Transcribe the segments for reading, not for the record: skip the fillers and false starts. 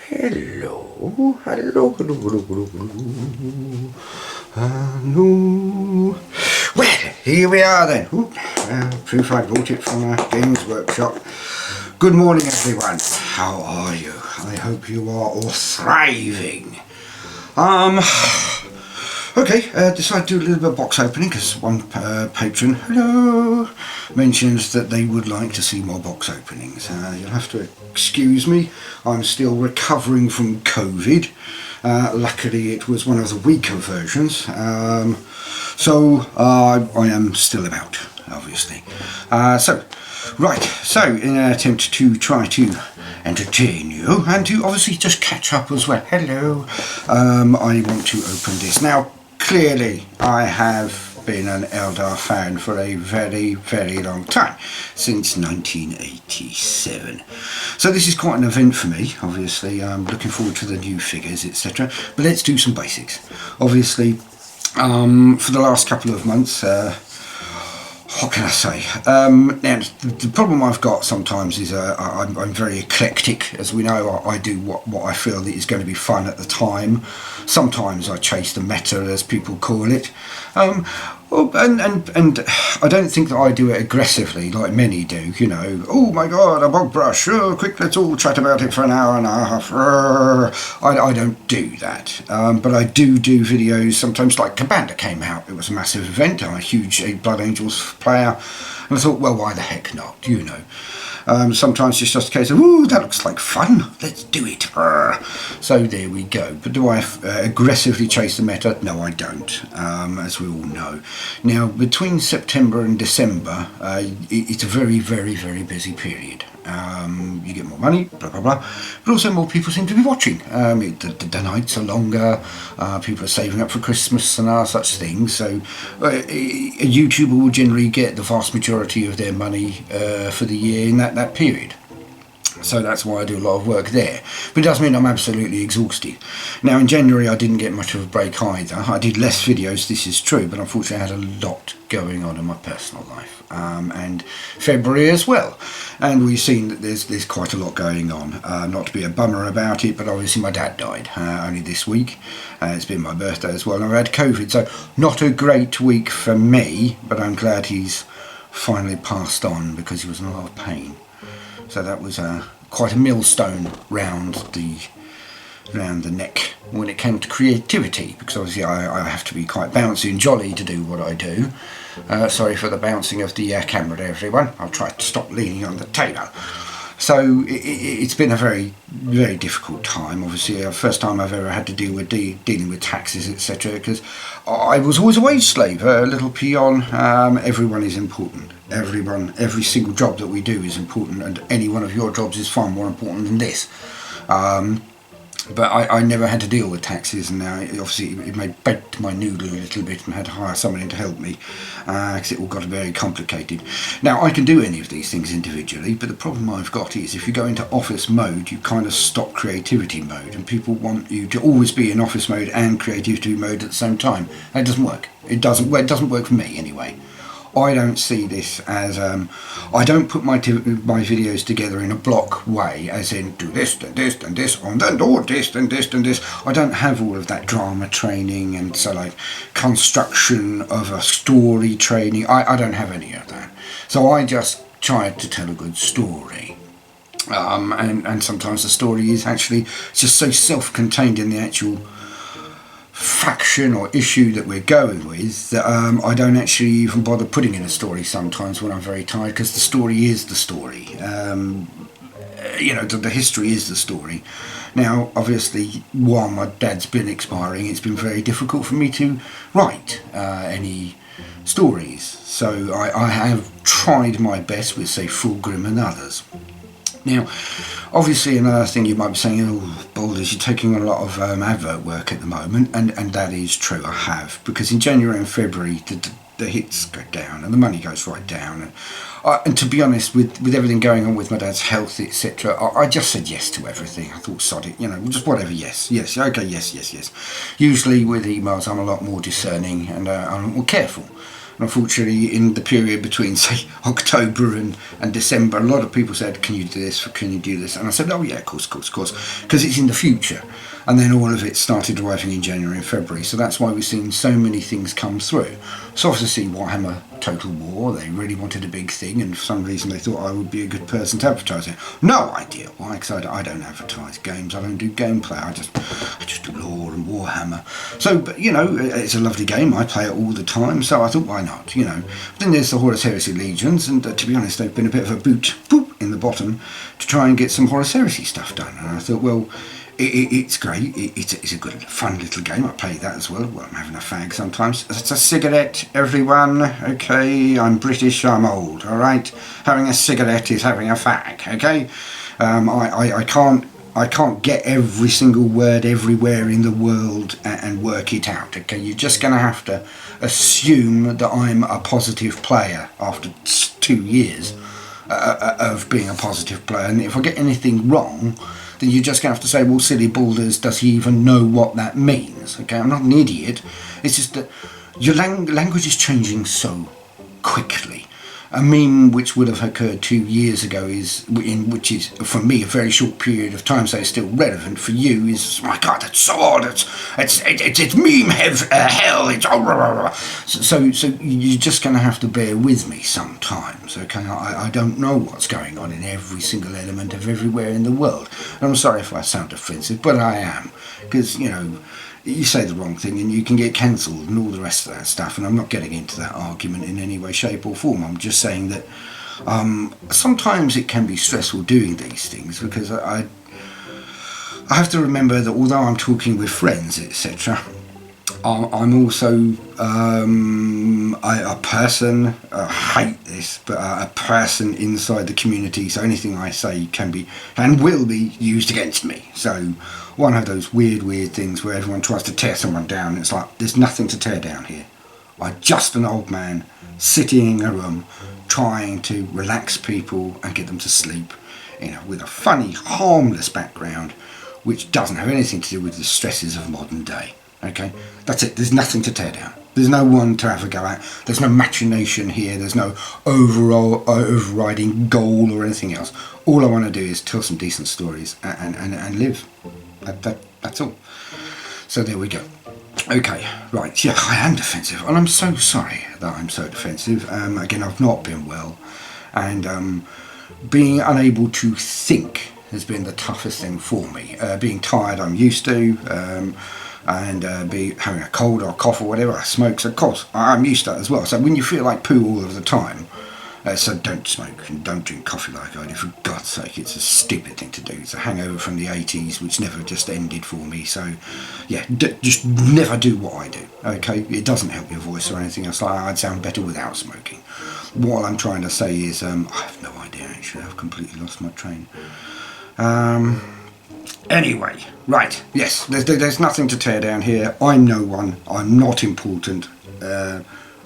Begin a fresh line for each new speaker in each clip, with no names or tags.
Hello, hello, hello, hello, hello, hello, hello. Well, here we are then. Proof I bought it from a Games Workshop. Good morning, everyone. How are you? I hope you are all thriving. Okay, decided to do a little bit of box opening because one patron, hello, mentions that they would like to see more box openings. You'll have to excuse me, I'm still recovering from COVID. Luckily it was one of the weaker versions, so I am still about, obviously. So in an attempt to try to entertain you and to obviously just catch up as well, hello, I want to open this. Now, clearly I have been an Eldar fan for a very, very long time, since 1987. So this is quite an event for me, obviously. I'm looking forward to the new figures, etc. But let's do some basics. Obviously, for the last couple of months, what can I say? Now, the problem I've got sometimes is I'm very eclectic. As we know, I do what I feel that is going to be fun at the time. Sometimes I chase the meta, as people call it. And I don't think that I do it aggressively like many do, you know. Oh my god, a bog brush, oh quick, let's all chat about it for an hour and a half. I don't do that, but I do videos sometimes. Like Commander came out, it was a massive event, I'm a huge Blood Angels player, and I thought, well, why the heck not, you know. Sometimes it's just a case of, ooh, that looks like fun, let's do it. So there we go. But do I aggressively chase the meta? No, I don't, as we all know. Now, between September and December, it's a very, very, very busy period. You get more money, blah, blah, blah, but also more people seem to be watching. The nights are longer, people are saving up for Christmas and such things, so a YouTuber will generally get the vast majority of their money for the year in that period. So that's why I do a lot of work there. But it does mean I'm absolutely exhausted. Now, in January I didn't get much of a break either. I did less videos, this is true, but unfortunately I had a lot going on in my personal life. And February as well. And we've seen that there's quite a lot going on. Not to be a bummer about it, but obviously my dad died only this week. It's been my birthday as well, and I've had COVID, so not a great week for me, but I'm glad he's finally passed on because he was in a lot of pain. So that was quite a millstone round the neck when it came to creativity, because obviously I have to be quite bouncy and jolly to do what I do. Sorry for the bouncing of the camera there, everyone. I'll try to stop leaning on the table. So it's been a very, very difficult time. Obviously, first time I've ever had to deal with dealing with taxes, etc. Because I was always a wage slave, a little peon. Everyone is important. Every single job that we do is important, and any one of your jobs is far more important than this. But I never had to deal with taxes, and obviously it baked my noodle a little bit, and had to hire someone in to help me because it all got very complicated. Now, I can do any of these things individually, but the problem I've got is if you go into office mode, you kind of stop creativity mode, and people want you to always be in office mode and creativity mode at the same time. That doesn't work. It doesn't work for me anyway. I don't see this as, I don't put my videos together in a block way, as in do this, then this, then this, and then do this, then this, then this. I don't have all of that drama training and so like construction of a story training. I don't have any of that. So I just try to tell a good story. And sometimes the story is actually just so self-contained in the actual faction or issue that we're going with that I don't actually even bother putting in a story sometimes when I'm very tired, because the story is the story. You know, the history is the story. Now, obviously, while my dad's been expiring, it's been very difficult for me to write any stories. So I have tried my best with, say, Fulgrim and others. Now, obviously another thing you might be saying, oh, Boulders, you're taking a lot of advert work at the moment, and that is true, I have, because in January and February the hits go down and the money goes right down, and to be honest, with everything going on with my dad's health, etc., I just said yes to everything. I thought, sod it, you know, just whatever, yes, okay, yes. Usually with emails I'm a lot more discerning and I'm more careful. unfortunately, in the period between, say, October and December, a lot of people said, can you do this, can you do this? And I said, oh yeah, of course, because it's in the future. And then all of it started arriving in January and February. So that's why we've seen so many things come through. So obviously Warhammer Total War, they really wanted a big thing, and for some reason they thought I would be a good person to advertise it. No idea why, because I don't advertise games, I don't do gameplay, I just do lore and Warhammer. So, but, you know, it's a lovely game, I play it all the time, so I thought, why not, you know. But then there's the Horus Heresy Legions, and to be honest, they've been a bit of a boot in the bottom to try and get some Horus Heresy stuff done. And I thought, well, it's great. It's a good, fun little game. I play that as well. Well, I'm having a fag sometimes. It's a cigarette, everyone. Okay, I'm British. I'm old. All right, having a cigarette is having a fag. Okay, I can't get every single word everywhere in the world and work it out. Okay, you're just going to have to assume that I'm a positive player after 2 years of being a positive player, and if I get anything wrong, then you're just going to have to say, well, silly boulders, does he even know what that means? Okay, I'm not an idiot. It's just that your language is changing so quickly. A meme which would have occurred 2 years ago which is for me a very short period of time, so it's still relevant. For you is, oh my God, that's so odd. It's meme hell. It's so you're just going to have to bear with me sometimes. Okay, I don't know what's going on in every single element of everywhere in the world. And I'm sorry if I sound offensive, but I am, because you know, you say the wrong thing and you can get cancelled and all the rest of that stuff, and I'm not getting into that argument in any way, shape or form. I'm just saying that sometimes it can be stressful doing these things, because I have to remember that although I'm talking with friends, etc., I'm also a person, I hate this, but a person inside the community, so anything I say can be and will be used against me. So one of those weird things where everyone tries to tear someone down. It's like, there's nothing to tear down here. I'm just an old man sitting in a room trying to relax people and get them to sleep, you know, with a funny, harmless background which doesn't have anything to do with the stresses of modern day. Okay, that's it. There's nothing to tear down. There's no one to have a go at. There's no machination here. There's no overriding goal or anything else. All I want to do is tell some decent stories and live. That's all. So there we go. Okay, right. Yeah, I am defensive, and I'm so sorry that I'm so defensive. Again, I've not been well, and being unable to think has been the toughest thing for me. Being tired, I'm used to. And be having a cold or a cough or whatever, I smoke, so of course I'm used to that as well. So when you feel like poo all of the time, so don't smoke and don't drink coffee like I do, for God's sake. It's a stupid thing to do. It's a hangover from the 80s which never just ended for me. So yeah, just never do what I do. Okay, it doesn't help your voice or anything else. I'd sound better without smoking. What I'm trying to say is I have no idea actually. I've completely lost my train. Anyway, right, yes, there's nothing to tear down here. I'm no one, I'm not important,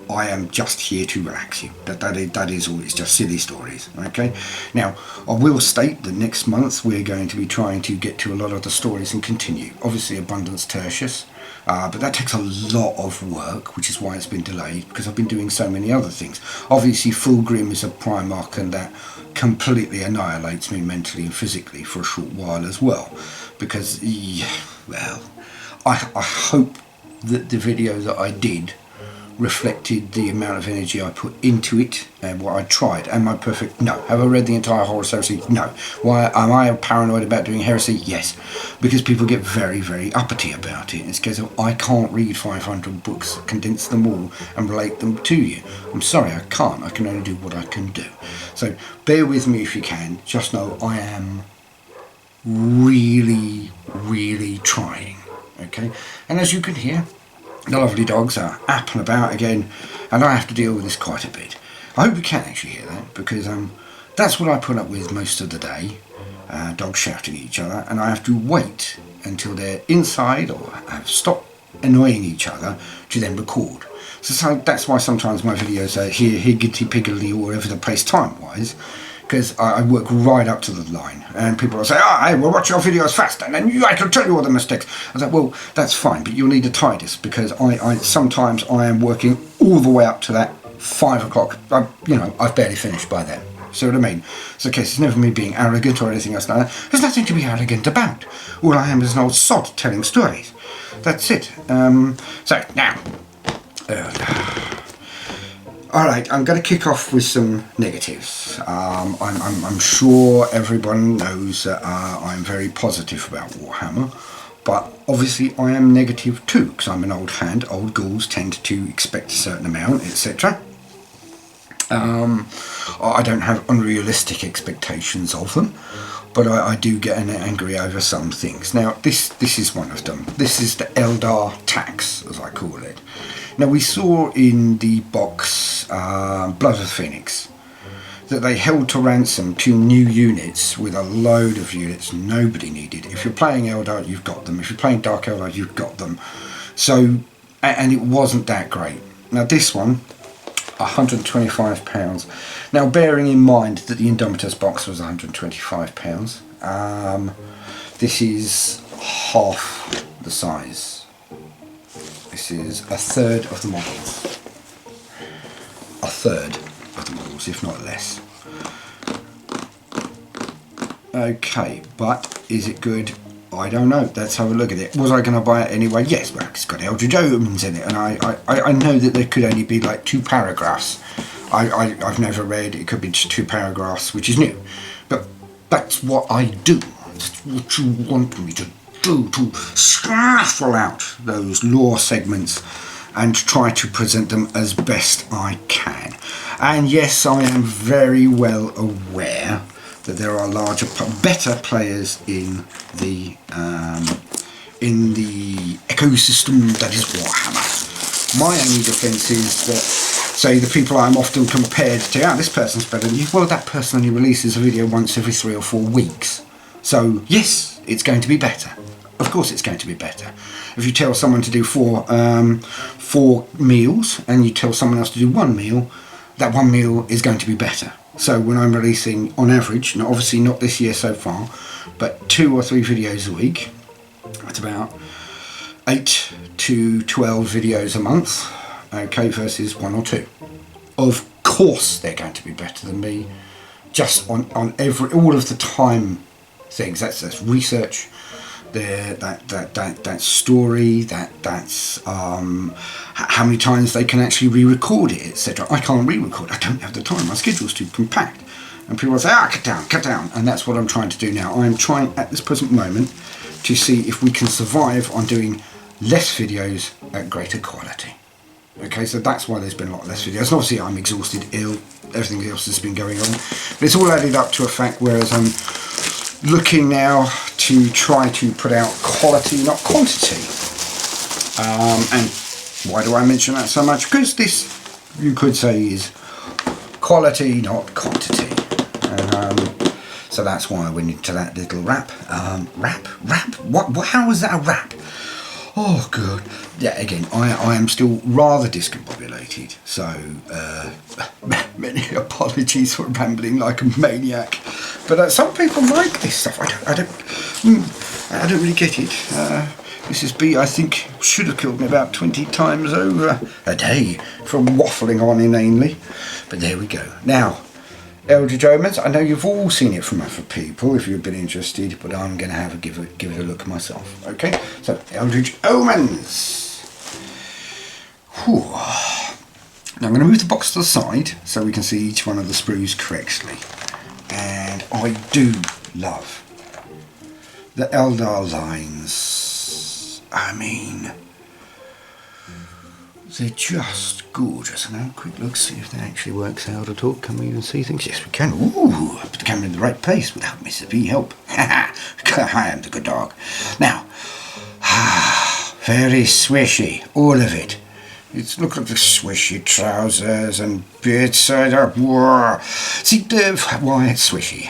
I am just here to relax you. That is all, it's just silly stories, okay? Now, I will state that next month we're going to be trying to get to a lot of the stories and continue. Obviously, Abundance Tertius, but that takes a lot of work, which is why it's been delayed, because I've been doing so many other things. Obviously, Fulgrim is a Primarch, and that completely annihilates me mentally and physically for a short while as well, because, yeah, well, I hope that the video that I did reflected the amount of energy I put into it and what I tried. Am I perfect? No. Have I read the entire Horus Heresy? No. Why am I paranoid about doing heresy? Yes. Because people get very uppity about it. It's because I can't read 500 books, condense them all and relate them to you. I'm sorry, I can't. I can only do what I can do. So bear with me if you can. Just know I am really trying. Okay? And as you can hear, the lovely dogs are up and about again, and I have to deal with this quite a bit. I hope you can actually hear that, because that's what I put up with most of the day, dogs shouting at each other, and I have to wait until they're inside or have stopped annoying each other to then record. So that's why sometimes my videos are here higgity-piggly all over the place time-wise, because I work right up to the line, and people will say, hey, we'll watch your videos fast, and then I can tell you all the mistakes. I say, well, that's fine, but you'll need a TIDUS, because sometimes I am working all the way up to that 5 o'clock, I've barely finished by then. See what I mean? So, okay, it's never me being arrogant or anything else like that. There's nothing to be arrogant about. All I am is an old sod telling stories. That's it. So, now. Alright, I'm going to kick off with some negatives. I'm sure everyone knows that I'm very positive about Warhammer. But obviously I am negative too, because I'm an old hand. Old ghouls tend to expect a certain amount, etc. I don't have unrealistic expectations of them, but I do get angry over some things. Now, this is one of them. This is the Eldar tax, as I call it. Now, we saw in the box Blood of the Phoenix that they held to ransom 2 new units with a load of units nobody needed. If you're playing Eldar, you've got them. If you're playing Dark Eldar, you've got them. So, and it wasn't that great. Now, this one, £125. Now, bearing in mind that the Indomitus box was £125, this is half the size. This is a third of the models. A third of the models, if not less. Okay, but is it good? I don't know. Let's have a look at it. Was I going to buy it anyway? Yes, well, it's got eldritch omens in it, and I know that there could only be like 2 paragraphs. I've never read. It could be just 2 paragraphs, which is new. But that's what I do. That's what you want me to do, to shuffle out those lore segments and try to present them as best I can. And yes, I am very well aware that there are better players in the ecosystem that is Warhammer. My only defence is that, say, the people I'm often compared to, this person's better than you. Well, that person only releases a video once every 3 or 4 weeks. So yes, it's going to be better. Of course, it's going to be better. If you tell someone to do 4 meals and you tell someone else to do 1 meal, that 1 meal is going to be better. So when I'm releasing, on average, and obviously not this year so far, but 2 or 3 videos a week, that's about 8 to 12 videos a month, okay, versus 1 or 2. Of course they're going to be better than me, just on all of the time things. That's research, that story, that's how many times they can actually re-record it, etc. I can't re-record. I don't have the time. My schedule's too compact. And people say, cut down. And that's what I'm trying to do now. I'm trying at this present moment to see if we can survive on doing less videos at greater quality. Okay, so that's why there's been a lot less videos. And obviously I'm exhausted, ill, everything else has been going on. But it's all added up to a fact, whereas I'm looking now to try to put out quality, not quantity. And why do I mention that so much? Because this, you could say, is quality, not quantity. So that's why I went into that little rap. Rap? What? How was that a rap? Oh, good. Yeah, again, I am still rather discombobulated. So, many apologies for rambling like a maniac. But some people like this stuff. I don't really get it. Mrs. B, I think, should have killed me about 20 times over a day from waffling on inanely. But there we go. Now, Eldritch Omens, I know you've all seen it from other people if you've been interested, but I'm going to give it a look myself. Okay, so Eldritch Omens. Whew. Now I'm going to move the box to the side so we can see each one of the sprues correctly. And I do love the Eldar lines. I mean, they're just gorgeous. And have a quick look, see if that actually works out at all. Can we even see things? Yes, we can. Ooh, I put the camera in the right place without Mr. B help. I am the good dog. Now, very swishy, all of it. It's look at the swishy trousers and bits. See, why it's swishy.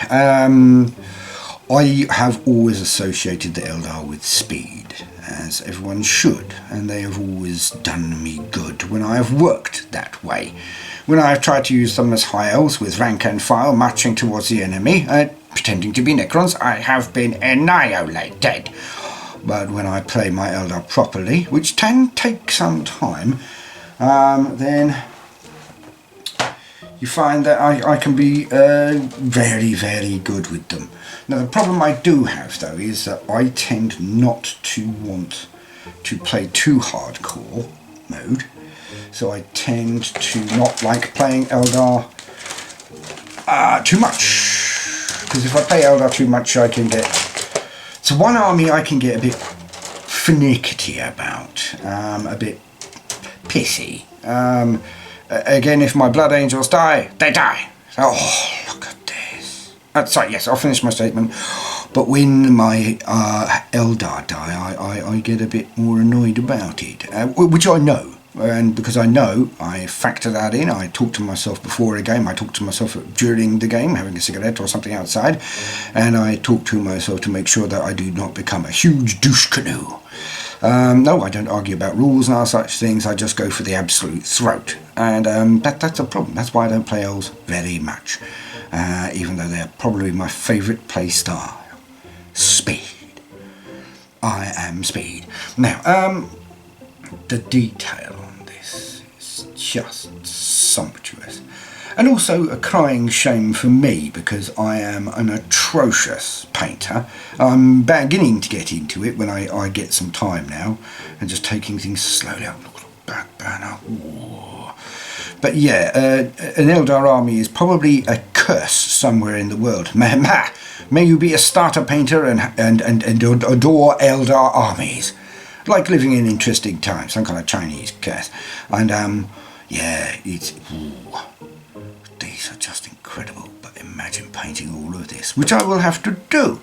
I have always associated the Eldar with speed, as everyone should, and they have always done me good when I have worked that way. When I have tried to use them as high elves with rank and file marching towards the enemy, pretending to be Necrons, I have been annihilated. But when I play my Eldar properly, which can take some time, then you find that I can be very, very good with them. Now the problem I do have though is that I tend not to want to play too hardcore mode, so I tend to not like playing Eldar too much, because if I play Eldar too much I can get, so one army I can get a bit finicky about, a bit pissy. Again, if my Blood Angels die, they die. Oh, look at this. Sorry, yes, I'll finish my statement. But when my Eldar die, I get a bit more annoyed about it, which I know. And because I know, I factor that in. I talk to myself before a game, I talk to myself during the game, having a cigarette or something outside, and I talk to myself to make sure that I do not become a huge douche canoe. No, I don't argue about rules and such things, I just go for the absolute throat. And that's a problem. That's why I don't play elves very much, even though they're probably my favourite play style. Speed. I am speed. Now, the detail on this is just sumptuous. And also a crying shame for me, because I am an atrocious painter. I'm beginning to get into it when I get some time now, and just taking things slowly. Look at the back banner. Whoa. But yeah, an Eldar army is probably a curse somewhere in the world. May you be a starter painter and adore Eldar armies. Like living in interesting times, some kind of Chinese curse. And yeah, it's... Ooh. These are just incredible, but imagine painting all of this, which I will have to do.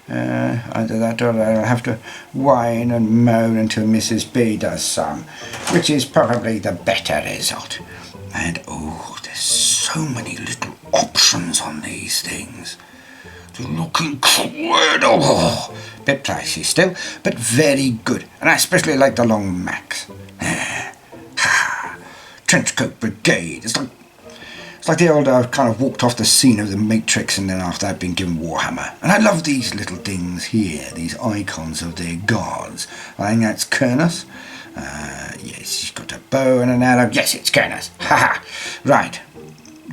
Either that or I'll have to whine and moan until Mrs. B does some, which is probably the better result. And oh, there's so many little options on these things. They look incredible. Bit pricey still, but very good. And I especially like the long max. Trenchcoat Brigade. It's like the Eldar kind of walked off the scene of the Matrix, and then after that been given Warhammer. And I love these little things here, these icons of their gods. I think that's Kernus. Yes, he's got a bow and an arrow. Yes, it's Kernus. Haha. Right.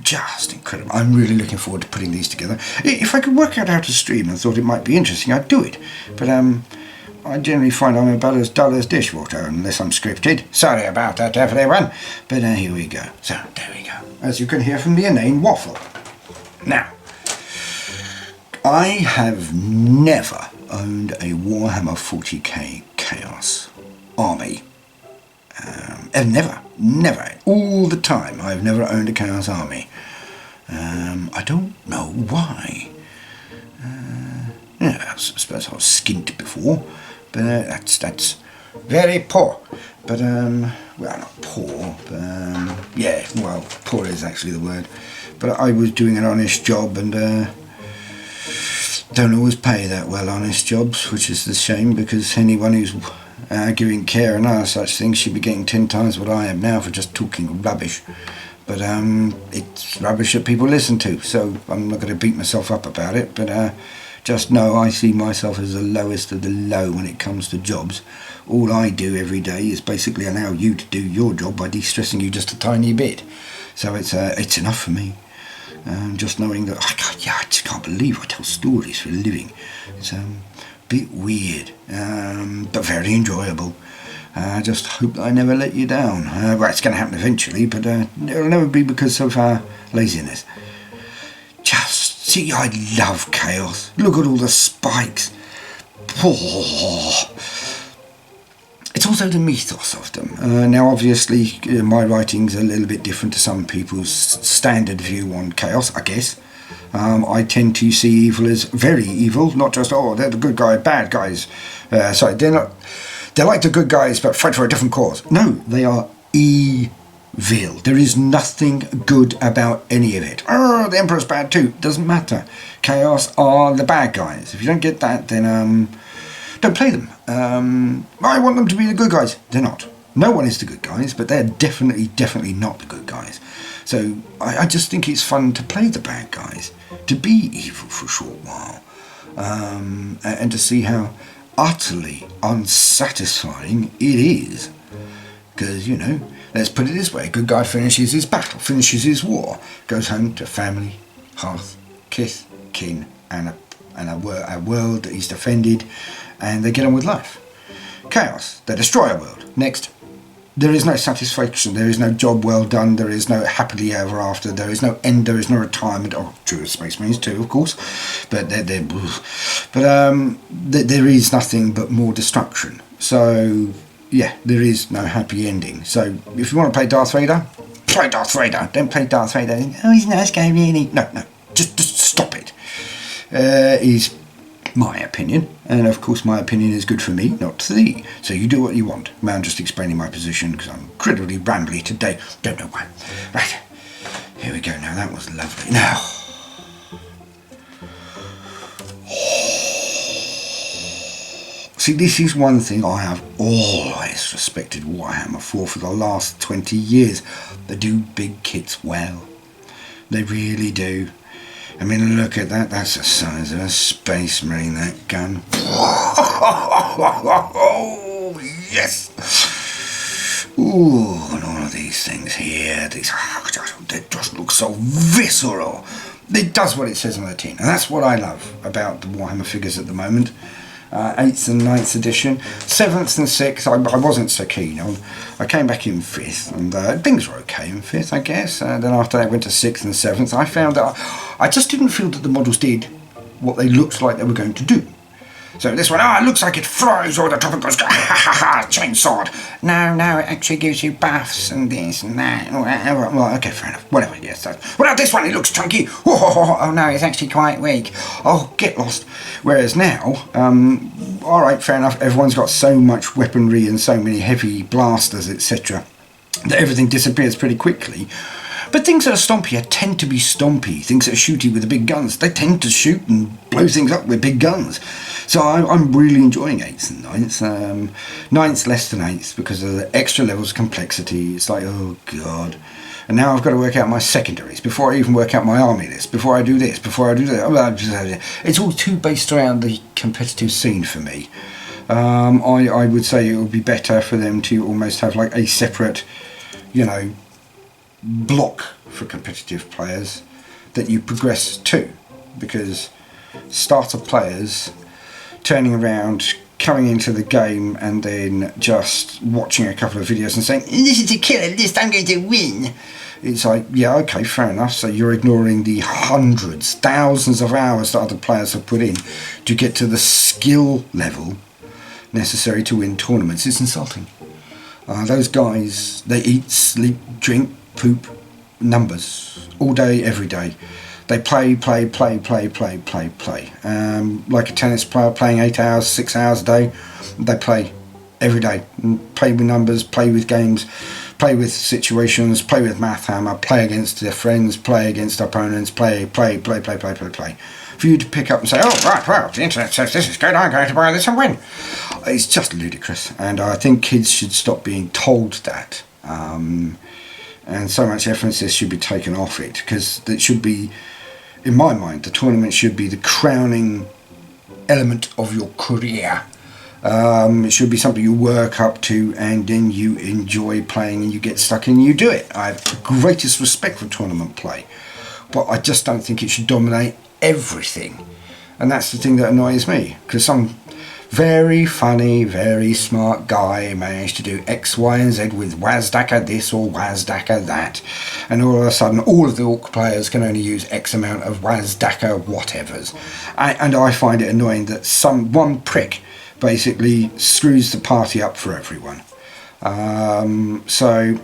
Just incredible. I'm really looking forward to putting these together. If I could work out how to stream and thought it might be interesting, I'd do it. But I generally find I'm about as dull as dishwater unless I'm scripted. Sorry about that, everyone. But here we go. So, there we go. As you can hear from the inane waffle. Now, I have never owned a Warhammer 40k Chaos army. Never. All the time, I've never owned a Chaos army. I don't know why. Yeah, I suppose I was skint before, but that's very poor. But well, not poor, but yeah, well, poor is actually the word. But I was doing an honest job, and don't always pay that well, honest jobs, which is the shame, because anyone who's giving care and other such things should be getting 10 times what I am now for just talking rubbish. But it's rubbish that people listen to, so I'm not going to beat myself up about it. But just know I see myself as the lowest of the low when it comes to jobs. All I do every day is basically allow you to do your job by de-stressing you just a tiny bit. So it's enough for me. Just knowing that I just can't believe I tell stories for a living. It's a bit weird, but very enjoyable. I just hope that I never let you down. Well, it's going to happen eventually, but it'll never be because of laziness. Just see, I love chaos. Look at all the spikes. Oh. It's also the mythos of them. Now, obviously, my writing's a little bit different to some people's standard view on chaos, I guess. I tend to see evil as very evil, not just, oh, they're the good guy, bad guys. Sorry, they're like the good guys, but fight for a different cause. No, they are evil. There is nothing good about any of it. Oh, the Emperor's bad too. Doesn't matter. Chaos are the bad guys. If you don't get that, then don't play them. I want them to be the good guys. They're not. No one is the good guys, but they're definitely not the good guys. So I just think it's fun to play the bad guys, to be evil for a short while, and to see how utterly unsatisfying it is. Because, you know, let's put it this way, a good guy finishes his battle, finishes his war, goes home to family, hearth, kith, kin, and a world that he's defended, and they get on with life. Chaos, they destroy a world. Next. There is no satisfaction, there is no job well done, there is no happily ever after, there is no end, there is no retirement. Oh, true, Space Marines too, of course, but there is nothing but more destruction. So, yeah, there is no happy ending. So, if you want to play Darth Vader, play Darth Vader. Don't play Darth Vader. Oh, he's a nice guy, really. No, just stop it. Is my opinion, and of course my opinion is good for me, not to thee. So you do what you want. Man, I'm just explaining my position because I'm incredibly rambly today. Don't know why. Right, here we go. Now that was lovely. Now, see, this is one thing I have always respected Warhammer for the last 20 years. They do big kits well. They really do. I mean, look at that. That's the size of a Space Marine, that gun. Oh, yes. Ooh, and all of these things here. They just look so visceral. It does what it says on the tin. And that's what I love about the Warhammer figures at the moment. 8th and 9th edition. 7th and 6th I wasn't so keen on. I came back in 5th and things were okay in 5th, I guess. Then after that I went to 6th and 7th. I found that I just didn't feel that the models did what they looked like they were going to do. So this one, it looks like it flies over the top and goes, ha ha ha, chainsawed. No, it actually gives you buffs and this and that. Well, okay, fair enough. Whatever, yes. Well, this one, it looks chunky. Oh, no, it's actually quite weak. Oh, get lost. Whereas now, alright, fair enough, everyone's got so much weaponry and so many heavy blasters, etc., that everything disappears pretty quickly. But things that are stompier tend to be stompy. Things that are shooty with the big guns, they tend to shoot and blow things up with big guns. So I'm really enjoying 8th and 9th. 9th less than 8th because of the extra levels of complexity. It's like, oh God. And now I've got to work out my secondaries before I even work out my army list, before I do this, before I do that. It's all too based around the competitive scene for me. I would say it would be better for them to almost have like a separate, you know, block for competitive players that you progress to, because starter players turning around, coming into the game and then just watching a couple of videos and saying, this is a killer list, I'm going to win. It's like, yeah, okay, fair enough. So you're ignoring the hundreds, thousands of hours that other players have put in to get to the skill level necessary to win tournaments. It's insulting. Those guys, they eat, sleep, drink, poop, numbers all day, every day. They play. Like a tennis player playing 8 hours, 6 hours a day. They play every day. Play with numbers, play with games, play with situations, play with math hammer, play against their friends, play against opponents, play. For you to pick up and say, oh, right, well, the internet says this is good, I'm going to buy this and win. It's just ludicrous. And I think kids should stop being told that. And so much emphasis should be taken off it, because it should be, in my mind, the tournament should be the crowning element of your career. It should be something you work up to and then you enjoy playing and you get stuck in and you do it. I have the greatest respect for tournament play, but I just don't think it should dominate everything. And that's the thing that annoys me, because some very funny, very smart guy managed to do X, Y and Z with Wazdaka this or Wazdaka that, and all of a sudden all of the Orc players can only use X amount of Wazdaka whatevers, and I find it annoying that one prick basically screws the party up for everyone. So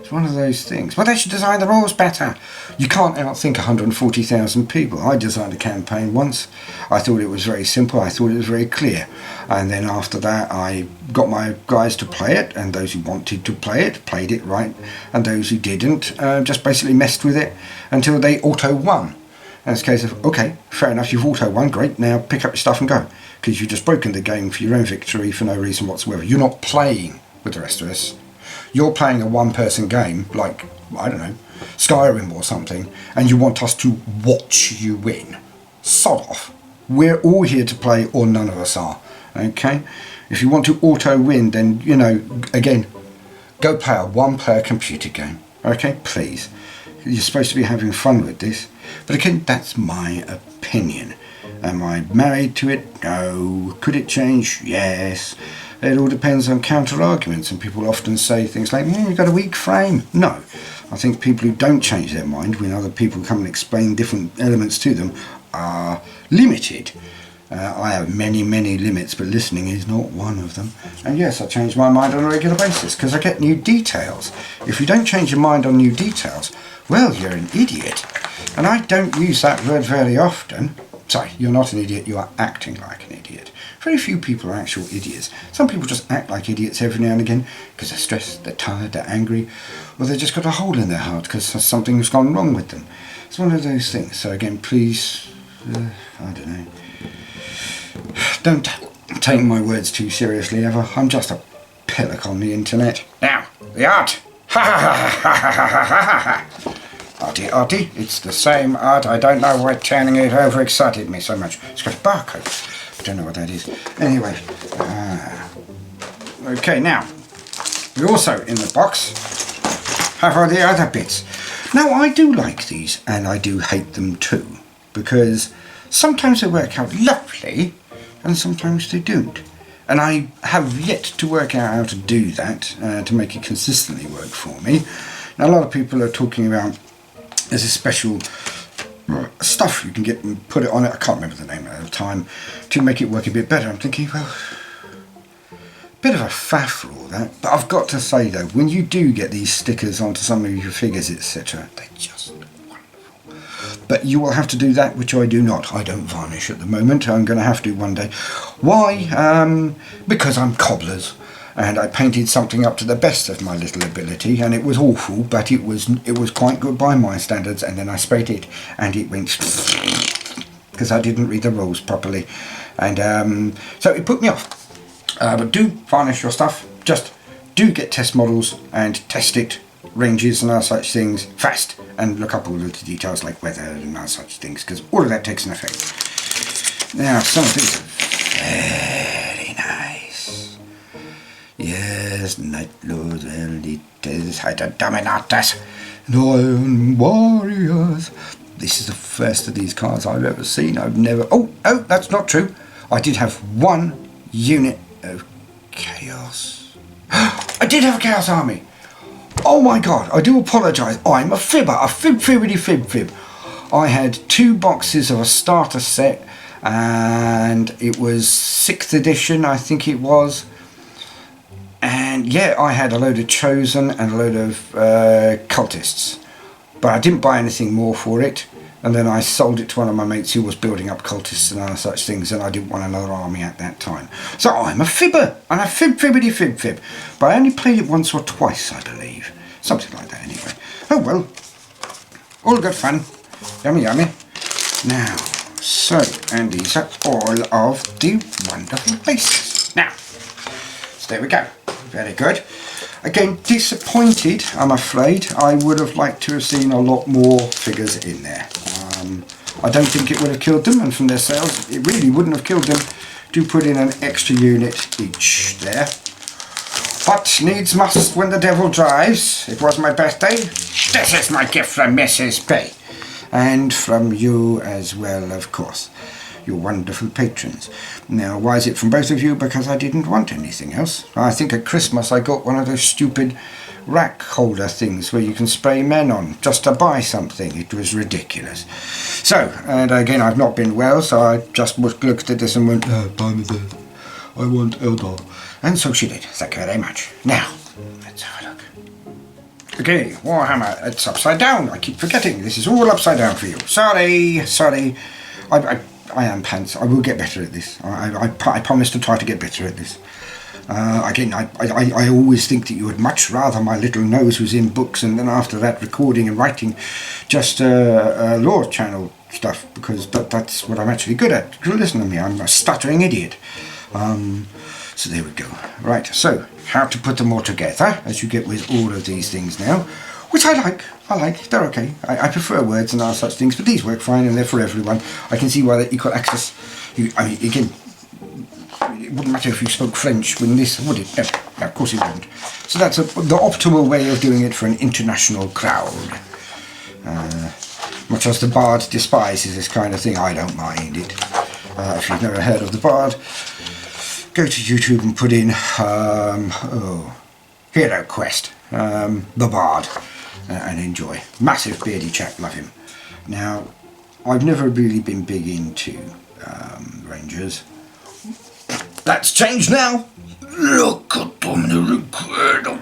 it's one of those things. Well, they should design the rules better. You can't outthink 140,000 people. I designed a campaign once. I thought it was very simple. I thought it was very clear. And then after that, I got my guys to play it, and those who wanted to play it, played it right, and those who didn't, just basically messed with it until they auto-won. And it's a case of, okay, fair enough, you've auto-won, great, now pick up your stuff and go. Because you've just broken the game for your own victory for no reason whatsoever. You're not playing with the rest of us. You're playing a one-person game, like, I don't know, Skyrim or something, and you want us to watch you win. Sod off. We're all here to play, or none of us are. Okay? If you want to auto-win, then, you know, again, go play a one-player computer game. Okay, please. You're supposed to be having fun with this. But again, that's my opinion. Am I married to it? No. Could it change? Yes. It all depends on counter-arguments, and people often say things like, you've got a weak frame. No. I think people who don't change their mind when other people come and explain different elements to them are limited. I have many, many limits, but listening is not one of them. And yes, I change my mind on a regular basis because I get new details. If you don't change your mind on new details, well, you're an idiot. And I don't use that word very often. Sorry, you're not an idiot, you are acting like an idiot. Very few people are actual idiots. Some people just act like idiots every now and again because they're stressed, they're tired, they're angry, or they've just got a hole in their heart because something's gone wrong with them. It's one of those things. So again, please, I don't know. Don't take my words too seriously ever. I'm just a pillock on the internet. Now, the art. Ha ha ha ha ha ha ha ha. Arty, it's the same art. I don't know why turning it over excited me so much. It's got a barcode. I don't know what that is. Anyway. Okay, now. We also, in the box, have all the other bits. Now, I do like these, and I do hate them too. Because sometimes they work out lovely, and sometimes they don't. And I have yet to work out how to do that, to make it consistently work for me. Now, a lot of people are talking about there's a special stuff you can get and put it on it. I can't remember the name at the time, to make it work a bit better. I'm thinking, well, a bit of a faff for all that. But I've got to say though, when you do get these stickers onto some of your figures, etc., they're just wonderful. But you will have to do that, which I do not. I don't varnish at the moment. I'm going to have to one day. Why? Because I'm cobblers. And I painted something up to the best of my little ability, and it was awful, but it was quite good by my standards. And then I sprayed it, and it went because I didn't read the rules properly, and so it put me off. But do varnish your stuff. Just do get test models and test it, ranges and other such things fast, and look up all of the details like weather and other such things, because all of that takes an effect. Now, some of these are very nice. Yes, Night Lords, Elites, Dominatus, Iron Warriors. This is the first of these cards I've ever seen. I've never... Oh, that's not true. I did have one unit of Chaos. I did have a Chaos Army. Oh my god, I do apologise. I'm a fibber, a fib. I had 2 boxes of a starter set, and it was 6th edition, I think it was. And yeah, I had a load of Chosen and a load of cultists, but I didn't buy anything more for it. And then I sold it to one of my mates who was building up cultists and other such things, and I didn't want another army at that time. So I'm a fibber, and a fib. But I only played it once or twice, I believe. Something like that anyway. Oh well, all good fun. Yummy. Now, so, and these are all of the wonderful bases. Now, so there we go. Very good. Again, disappointed, I'm afraid. I would have liked to have seen a lot more figures in there. I don't think it would have killed them, and from their sales, it really wouldn't have killed them to put in an extra unit each there. But needs must when the devil drives. It was my birthday. This is my gift from Mrs. P. And from you as well, of course. Your wonderful patrons. Now, why is it from both of you? Because I didn't want anything else. I think at Christmas I got one of those stupid rack holder things where you can spray men on just to buy something. It was ridiculous. So, and again, I've not been well, so I just looked at this and went, buy me that. I want Eldar. And so she did. Thank you very much. Now, let's have a look. Okay, Warhammer, it's upside down. I keep forgetting. This is all upside down for you. Sorry. I am pants. I will get better at this. I promise to try to get better at this. Again, I always think that you would much rather my little nose was in books, and then after that recording and writing just lore channel stuff, because that's what I'm actually good at. Listen to me, I'm a stuttering idiot. So there we go. Right, so how to put them all together, as you get with all of these things now, which I like, they're okay. I prefer words and all such things, but these work fine and they're for everyone. I can see why they're equal access. I mean, again, it wouldn't matter if you spoke French with this, would it? No. No, of course he wouldn't. So that's the optimal way of doing it for an international crowd. Much as the Bard despises this kind of thing, I don't mind it. If you've never heard of the Bard, go to YouTube and put in Hero Quest, the Bard, and enjoy. Massive beardy chap, love him. Now, I've never really been big into Rangers. That's changed now. Look at them, they're incredible.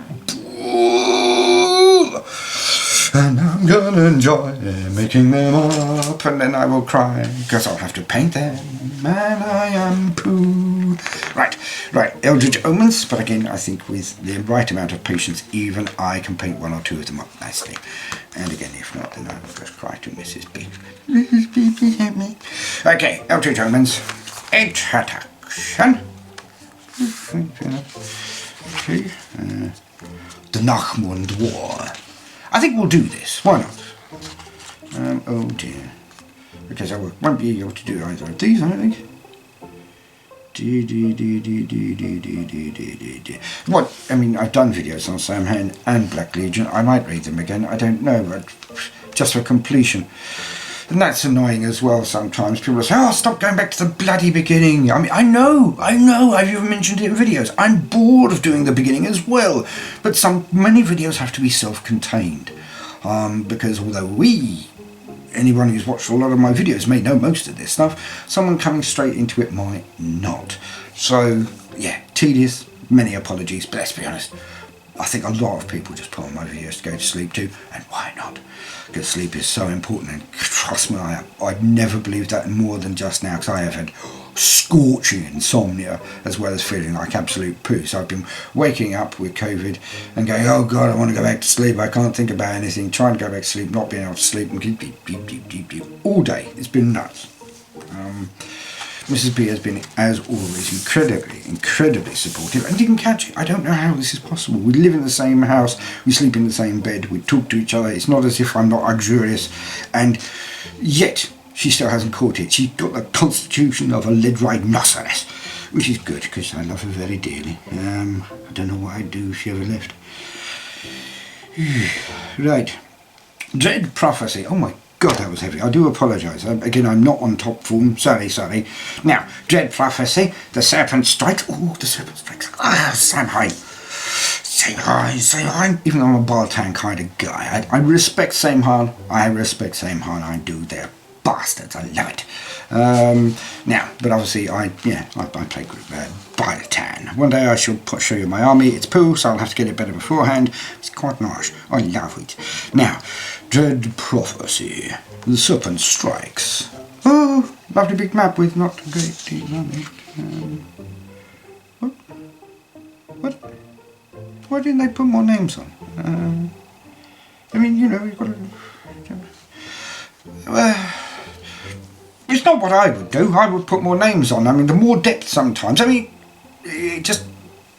And I'm gonna enjoy making them up, and then I will cry because I'll have to paint them. Man, I am poo. Right, eldritch omens, but again, I think with the right amount of patience, even I can paint one or two of them up nicely. And again, if not, then I will just cry to Mrs. B. Mrs. B, please help me. Okay, eldritch omens. Introduction. Okay, the Nachmund War. I think we'll do this. Why not? Oh dear. Because I won't be able to do either of these, I don't think. What? I mean, I've done videos on Samhain and Black Legion. I might read them again. I don't know. But just for completion. And that's annoying as well sometimes. People say, oh, stop going back to the bloody beginning. I mean, I know. I've even mentioned it in videos. I'm bored of doing the beginning as well. But many videos have to be self-contained. Because although anyone who's watched a lot of my videos may know most of this stuff, someone coming straight into it might not. So, yeah, tedious, many apologies, but let's be honest. I think a lot of people just put on my videos to go to sleep too, and why not? Because sleep is so important, and trust me, I've never believed that more than just now, because I have had scorching insomnia as well as feeling like absolute poo. So I've been waking up with COVID and going, oh God, I want to go back to sleep, I can't think about anything, trying to go back to sleep, not being able to sleep, and keep all day. It's been nuts. Mrs. B has been, as always, incredibly supportive, and didn't catch it. I don't know how this is possible. We live in the same house, we sleep in the same bed, we talk to each other. It's not as if I'm not luxurious, and yet she still hasn't caught it. She's got the constitution of a lead rhinoceros, which is good, because I love her very dearly. I don't know what I'd do if she ever left. Right. Dread Prophecy. Oh my God, that was heavy. I do apologise. Again, I'm not on top form. Sorry. Now, Dread Prophecy. The Serpent Strikes. Oh, the Serpent Strikes. Ah, Samhain. Samhain. Even though I'm a Bartan kind of guy, I respect Samhain. I do. They're bastards. I love it. Now, but obviously, I play group Bartan. One day I shall show you my army. It's poo, so I'll have to get it better beforehand. It's quite nice. I love it. Now, Dread Prophecy. The Serpent Strikes. Oh, lovely big map with not a great deal on it. What? Why didn't they put more names on? I mean, you know, you've got to... it's not what I would do. I would put more names on. I mean, the more depth sometimes. I mean, it just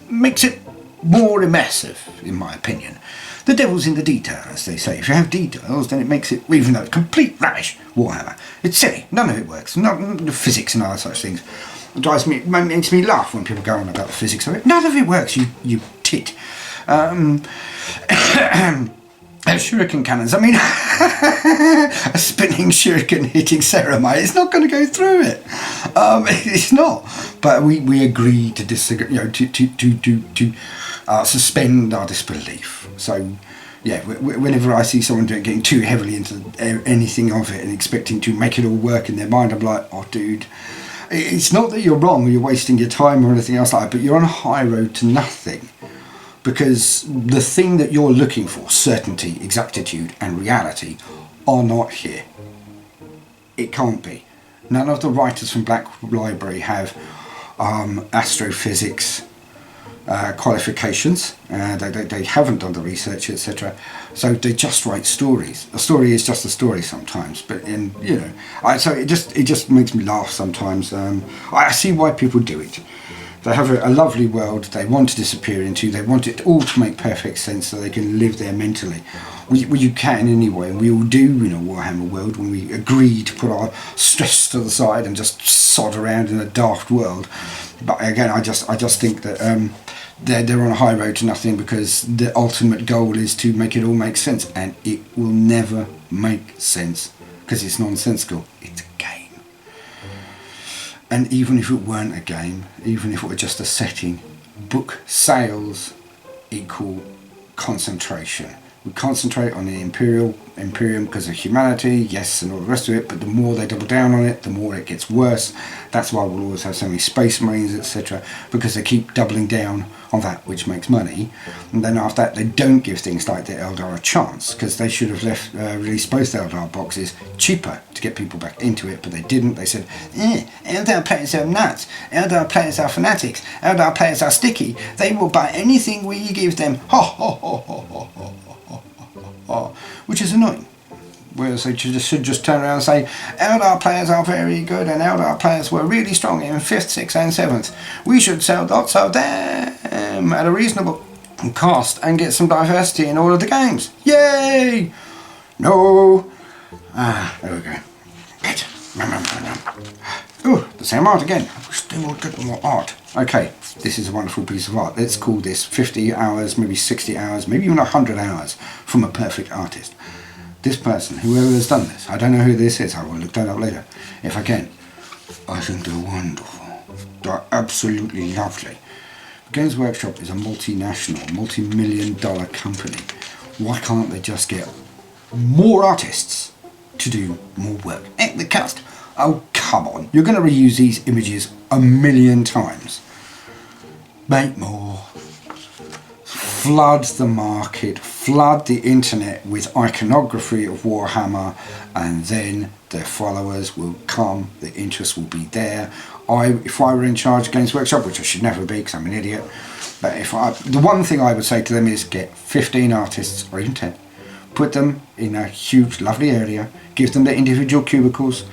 makes it more immersive, in my opinion. The devil's in the detail, as they say. If you have details, then it makes it, even though it's complete rubbish, Warhammer. It's silly. None of it works. Not the physics and other such things. It makes me laugh when people go on about the physics of it. None of it works, you tit. Shuriken cannons. I mean, a spinning shuriken hitting Ceramite. It's not going to go through it. It's not. But we agree to disagree. You know, to suspend our disbelief. So, yeah. Whenever I see someone getting too heavily into anything of it and expecting to make it all work in their mind, I'm like, oh, dude. It's not that you're wrong or you're wasting your time or anything else like that, but you're on a high road to nothing. Because the thing that you're looking for, certainty, exactitude and reality, are not here. It can't be. None of the writers from Black Library have astrophysics qualifications. They haven't done the research, etc. So they just write stories. A story is just a story sometimes. But so it just makes me laugh sometimes. I see why people do it. They have a lovely world they want to disappear into. They want it all to make perfect sense so they can live there mentally. Well, you can anyway, and we all do in a Warhammer world when we agree to put our stress to the side and just sod around in a daft world. But again, I just think that they're on a high road to nothing, because the ultimate goal is to make it all make sense, and it will never make sense because it's nonsensical. It's a game. And even if it weren't a game, even if it were just a setting, book sales equal concentration. We concentrate on the Imperium because of humanity, yes, and all the rest of it, but the more they double down on it, the more it gets worse. That's why we'll always have so many space marines, etc., because they keep doubling down on that which makes money. And then after that, they don't give things like the Eldar a chance, because they should have released both Eldar boxes cheaper to get people back into it, but they didn't. They said, Eldar players are nuts, Eldar players are fanatics, Eldar players are sticky, they will buy anything we give them, which is annoying. Whereas they should just turn around and say, Eldar players are very good, and Eldar players were really strong in 5th, 6th and 7th. We should sell lots of them at a reasonable cost and get some diversity in all of the games. Yay! No! There we go. Right. Oh, the same art again. I wish they would get more art. Okay, this is a wonderful piece of art. Let's call this 50 hours, maybe 60 hours, maybe even 100 hours from a perfect artist. This person, whoever has done this, I don't know who this is, I will look that up later, if I can. I think they're wonderful. They're absolutely lovely. Games Workshop is a multinational, multi-million-dollar company. Why can't they just get more artists to do more work at the cost? Oh, come on. You're going to reuse these images a million times. Make more. Flood the market, flood the internet with iconography of Warhammer, and then their followers will come, the interest will be there. If I were in charge of Games Workshop, which I should never be because I'm an idiot, but the one thing I would say to them is get 15 artists, or even 10, put them in a huge, lovely area, give them their individual cubicles,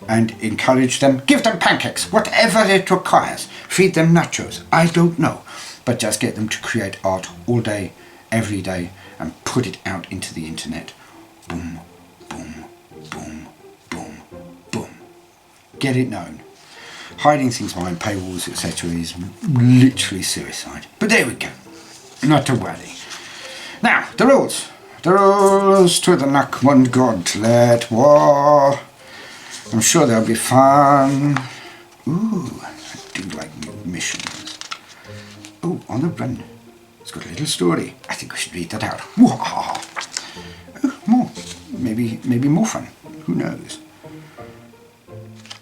and encourage them, give them pancakes, whatever it requires, feed them nachos, I don't know. But just get them to create art all day, every day, and put it out into the internet. Boom, boom, boom, boom, boom. Get it known. Hiding things behind paywalls, etc. is literally suicide. But there we go. Not to worry. Now, the rules. The rules to the Nakmund Gauntlet War. I'm sure they'll be fun. Ooh, I do like new missions. Oh, on the run. It's got a little story. I think we should read that out. Oh, more. Maybe more fun. Who knows?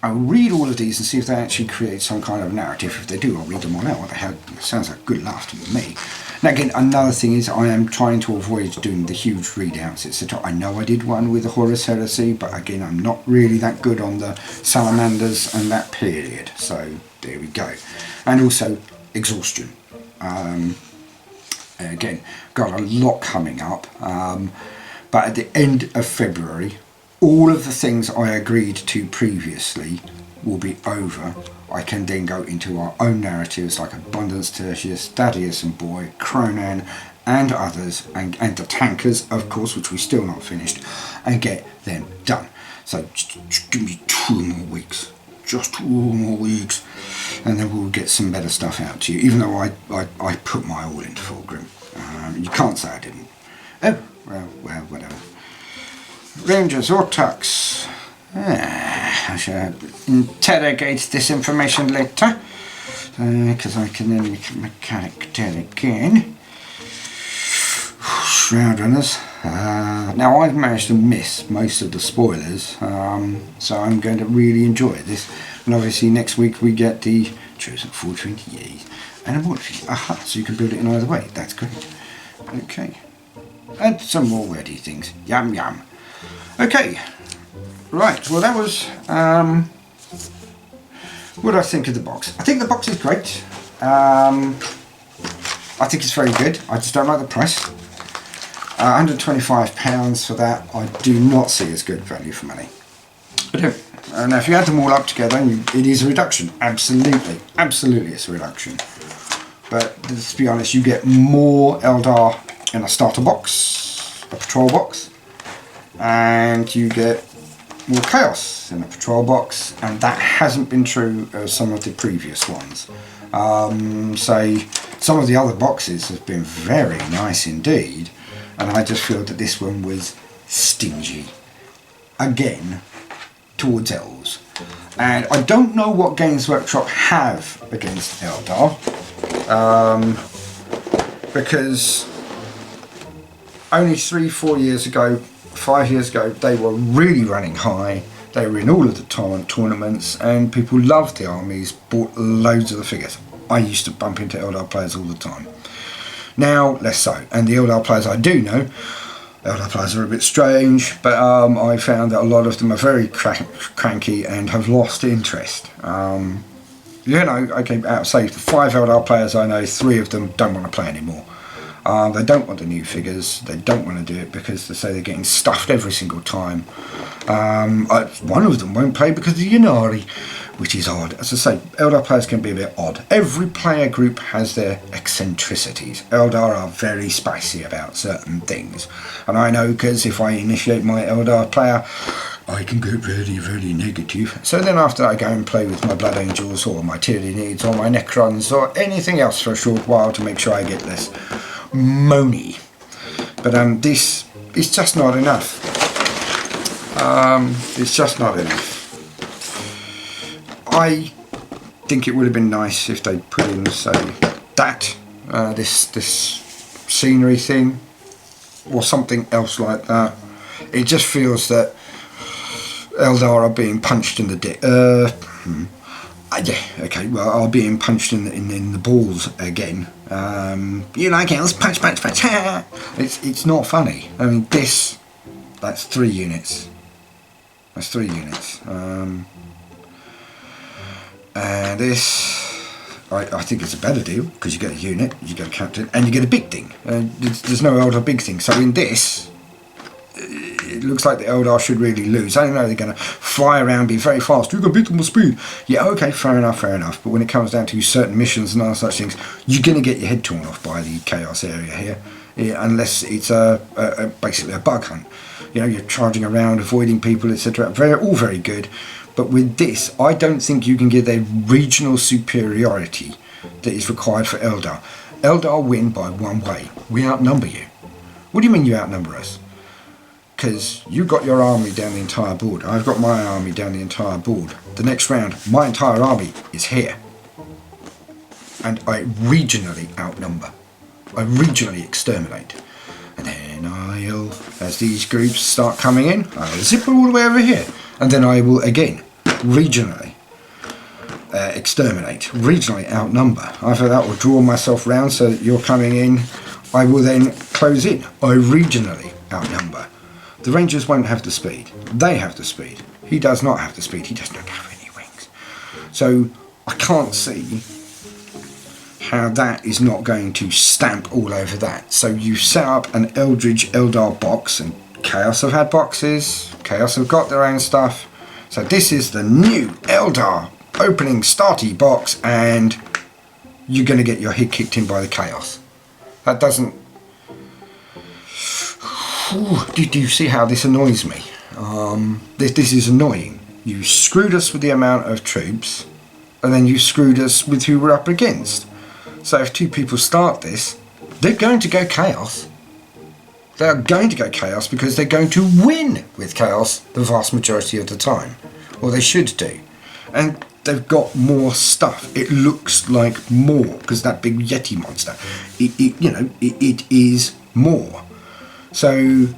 I'll read all of these and see if they actually create some kind of narrative. If they do, I'll read them all out. What the hell? It sounds like good laugh to me. Now again, another thing is I am trying to avoid doing the huge readouts, etc. I know I did one with the Horus Heresy, but again, I'm not really that good on the Salamanders and that period. So there we go. And also exhaustion. Again, got a lot coming up, but at the end of February, all of the things I agreed to previously will be over. I can then go into our own narratives like Abundance Tertius, Thaddeus and Boy, Cronan and others, and the Tankers, of course, which we're still not finished, and get them done. So just give me 2 more weeks. Just 2 more weeks, and then we'll get some better stuff out to you, even though I put my all into Fulgrim. You can't say I didn't. Oh, well, whatever. Rangers or Tux. I shall interrogate this information later, because I can then make my character again. Shroud Runners. Now I've managed to miss most of the spoilers, so I'm going to really enjoy this. And obviously next week we get the Chosen 428 and a Morphe. Aha, so you can build it in either way. That's great. Okay. And some more wordy things. Yum yum. Okay. Right, well that was what do I think of the box? I think the box is great. I think it's very good. I just don't like the price. £125 for that I do not see as good value for money. I don't. Now if you add them all up together, it is a reduction. Absolutely, absolutely it's a reduction. But let's be honest, you get more Eldar in a starter box, a patrol box, and you get more Chaos in a patrol box, and that hasn't been true of some of the previous ones. Say Some of the other boxes have been very nice indeed, and I just feel that this one was stingy again towards elves. And I don't know what Games Workshop have against Eldar, because only 3-4 years ago, 5 years ago, they were really running high. They were in all of the tournaments, and people loved the armies, bought loads of the figures. I used to bump into Eldar players all the time. Now, less so. And the Eldar players I do know, Eldar players are a bit strange, but I found that a lot of them are very cranky and have lost interest. You know, okay, out of say the 5 Eldar players I know, 3 of them don't want to play anymore. They don't want the new figures, they don't want to do it because they say they're getting stuffed every single time. One of them won't play because of the Ynnari, which is odd. As I say, Eldar players can be a bit odd. Every player group has their eccentricities. Eldar are very spicy about certain things. And I know because if I initiate my Eldar player, I can get really, really negative. So then after I go and play with my Blood Angels or my Tyranids or my Necrons or anything else for a short while to make sure I get less moany. But this is just not enough. It's just not enough. I think it would have been nice if they put in, say, that, this scenery thing, or something else like that. It just feels that Eldar are being punched in the dick. Yeah, okay, well, are being punched in the balls again. You like elves? Punch, punch, punch. It's not funny. I mean, that's 3 units. That's 3 units. And this, I think it's a better deal because you get a unit, you get a captain, and you get a big thing. There's no Eldar big thing. So in this, it looks like the Eldar should really lose. I don't know, they're going to fly around, be very fast. You're going to beat them with speed. Yeah, okay, fair enough, fair enough. But when it comes down to certain missions and other such things, you're going to get your head torn off by the chaos area here. Yeah, unless it's basically a bug hunt. You know, you're charging around, avoiding people, etc. All very good. But with this, I don't think you can get the regional superiority that is required for Eldar. Eldar win by 1 way. We outnumber you. What do you mean you outnumber us? Because you've got your army down the entire board. I've got my army down the entire board. The next round, my entire army is here. And I regionally outnumber. I regionally exterminate. And then I'll, as these groups start coming in, I'll zip all the way over here. And then I will again, regionally exterminate, regionally outnumber. Either that will draw myself round so that you're coming in. I will then close in. I regionally outnumber. The Rangers won't have the speed. They have the speed. He does not have the speed. He does not have any wings. So I can't see how that is not going to stamp all over that. So you set up an eldritch Eldar box, and Chaos have had boxes. Chaos have got their own stuff. So this is the new Eldar opening starty box, and you're going to get your head kicked in by the Chaos. That doesn't... Do you see how this annoys me? This is annoying. You screwed us with the amount of troops, and then you screwed us with who we're up against. So if 2 people start this, they're going to go Chaos. They're going to go Chaos because they're going to win with Chaos the vast majority of the time. Or they should do. And they've got more stuff. It looks like more because that big Yeti monster. It is more. So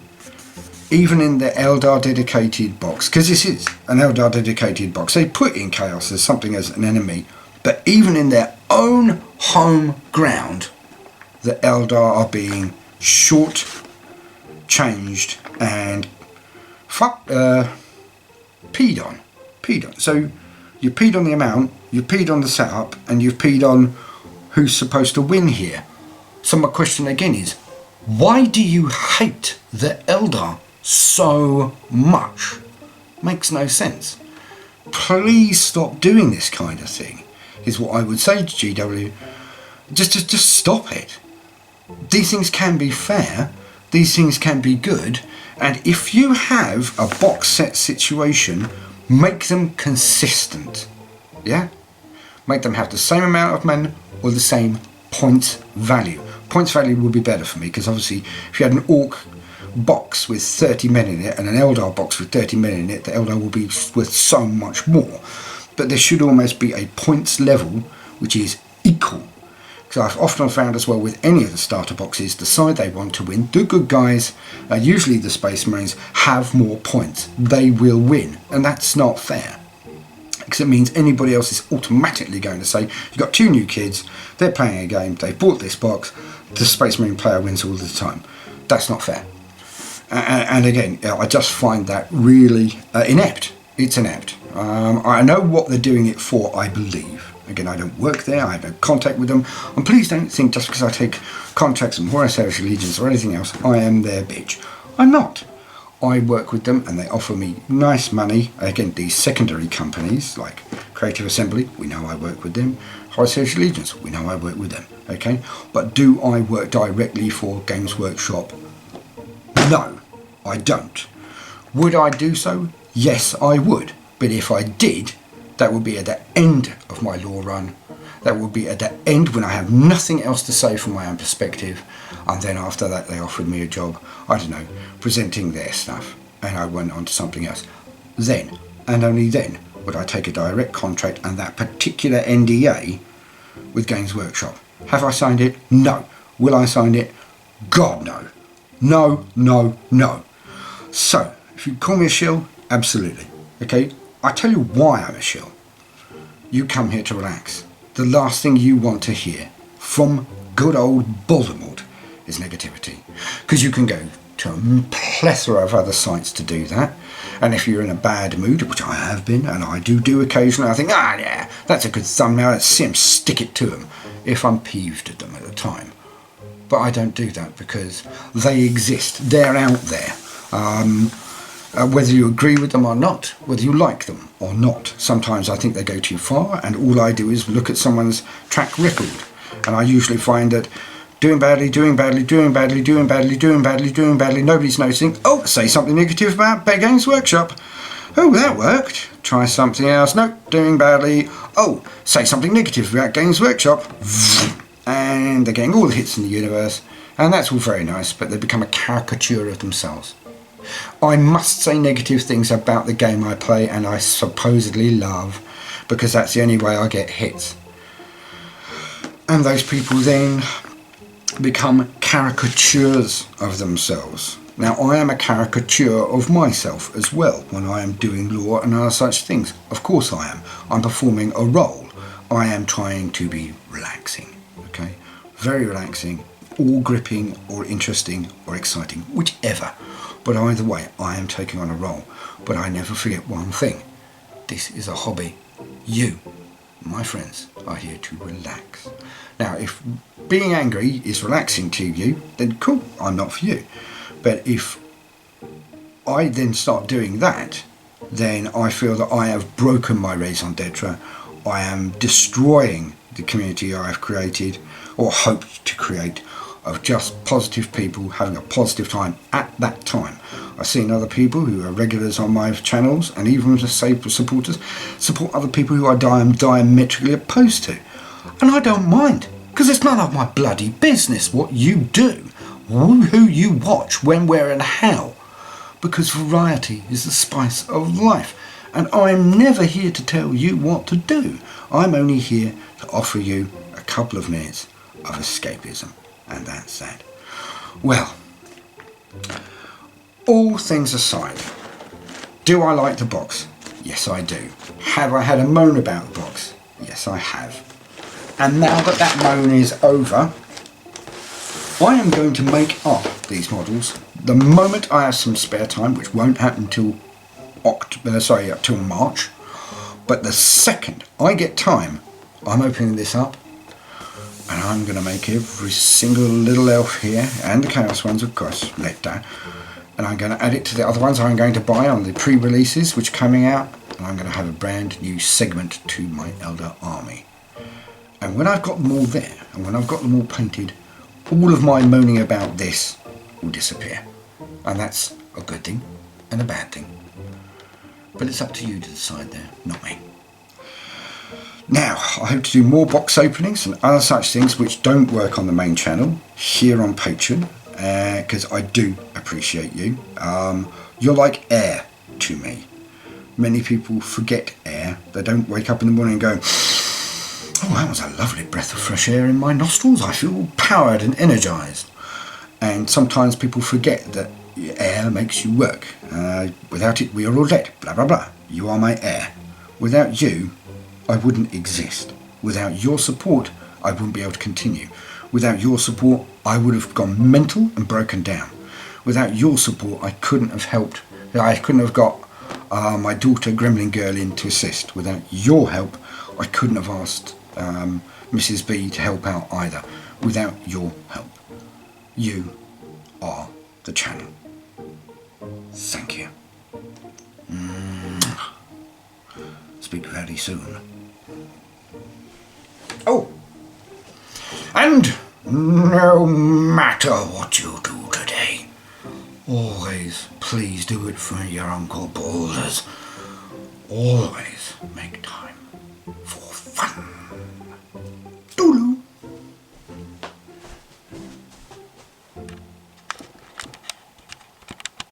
even in the Eldar dedicated box, because this is an Eldar dedicated box, they put in Chaos as something as an enemy, but even in their own home ground, the Eldar are being short changed and peed on. So you peed on the amount, you peed on the setup, and you've peed on who's supposed to win here. So my question again is, why do you hate the Eldar so much? Makes no sense. Please stop doing this kind of thing, is what I would say to GW. Just stop it. These things can be fair, these things can be good, and if you have a box set situation, make them consistent. Yeah? Make them have the same amount of men or the same points value. Points value would be better for me, because obviously if you had an orc box with 30 men in it and an Eldar box with 30 men in it, the Eldar will be worth so much more. But there should almost be a points level which is equal. Because I've often found as well with any of the starter boxes, the side they want to win, the good guys, usually the Space Marines, have more points. They will win, and that's not fair. Because it means anybody else is automatically going to say, you've got two new kids, they're playing a game, they've bought this box, the Space Marine player wins all the time. That's not fair. And again, I just find that really inept. It's inept. I know what they're doing it for, I believe. Again, I don't work there, I have no contact with them. And please don't think just because I take contracts from Horus Heritage Legions or anything else, I am their bitch. I'm not. I work with them and they offer me nice money. Again, these secondary companies like Creative Assembly, we know I work with them. Horus Heritage Legions, we know I work with them. Okay, but do I work directly for Games Workshop? No, I don't. Would I do so? Yes, I would. But if I did, that would be at the end of my law run. That would be at the end when I have nothing else to say from my own perspective. And then after that, they offered me a job, I don't know, presenting their stuff. And I went on to something else. Then, and only then, would I take a direct contract and that particular NDA with Games Workshop. Have I signed it? No. Will I sign it? God, no. No, no, no. So, if you call me a shill, absolutely. Okay? I tell you why I'm a shill. You come here to relax. The last thing you want to hear from good old Voldemort is negativity. Because you can go to a plethora of other sites to do that. And if you're in a bad mood, which I have been, and I do occasionally, I think, yeah, that's a good thumbnail, let's see him, stick it to them, if I'm peeved at them at the time. But I don't do that because they exist. They're out there. Whether you agree with them or not, whether you like them or not. Sometimes I think they go too far, and all I do is look at someone's track record. And I usually find that doing badly, nobody's noticing. Oh, say something negative about Games Workshop. Oh, that worked. Try something else. No, doing badly. Oh, say something negative about Games Workshop. And they're getting all the hits in the universe. And that's all very nice, but they become a caricature of themselves. I must say negative things about the game I play and I supposedly love, because that's the only way I get hits. And those people then become caricatures of themselves. Now, I am a caricature of myself as well when I am doing lore and other such things. Of course I am. I'm performing a role. I am trying to be relaxing, okay? Very relaxing, or gripping, or interesting, or exciting, whichever. But either way, I am taking on a role. But I never forget one thing. This is a hobby. You, my friends, are here to relax. Now, if being angry is relaxing to you, then cool, I'm not for you. But if I then start doing that, then I feel that I have broken my raison d'etre. I am destroying the community I have created, or hoped to create, of just positive people having a positive time at that time. I've seen other people who are regulars on my channels, and even just say supporters, support other people who I am diametrically opposed to. And I don't mind, because it's none of my bloody business what you do, who you watch, when, where and how. Because variety is the spice of life. And I'm never here to tell you what to do. I'm only here to offer you a couple of minutes of escapism. And that's that. Well, all things aside, do I like the box? Yes, I do. Have I had a moan about the box? Yes, I have. And now that that moan is over, I am going to make up these models the moment I have some spare time, which won't happen till till March. But the second I get time, I'm opening this up. And I'm going to make every single little elf here, and the chaos ones of course, let down. And I'm going to add it to the other ones I'm going to buy on the pre-releases which are coming out. And I'm going to have a brand new segment to my Elder army. And when I've got them all there, and when I've got them all painted, all of my moaning about this will disappear. And that's a good thing and a bad thing. But it's up to you to decide there, not me. Now, I hope to do more box openings and other such things which don't work on the main channel here on Patreon, because I do appreciate you. You're like air to me. Many people forget air. They don't wake up in the morning and go, oh, that was a lovely breath of fresh air in my nostrils. I feel powered and energised. And sometimes people forget that air makes you work. Without it, we are all dead. Blah, blah, blah. You are my air. Without you, I wouldn't exist. Without your support, I wouldn't be able to continue. Without your support, I would have gone mental and broken down. Without your support, I couldn't have helped. I couldn't have got my daughter Gremlin Girl in to assist. Without your help, I couldn't have asked Mrs. B to help out either. Without your help, you are the channel. Thank you. Speak very soon. Oh, and no matter what you do today, always please do it for your Uncle Boulders. Always make time.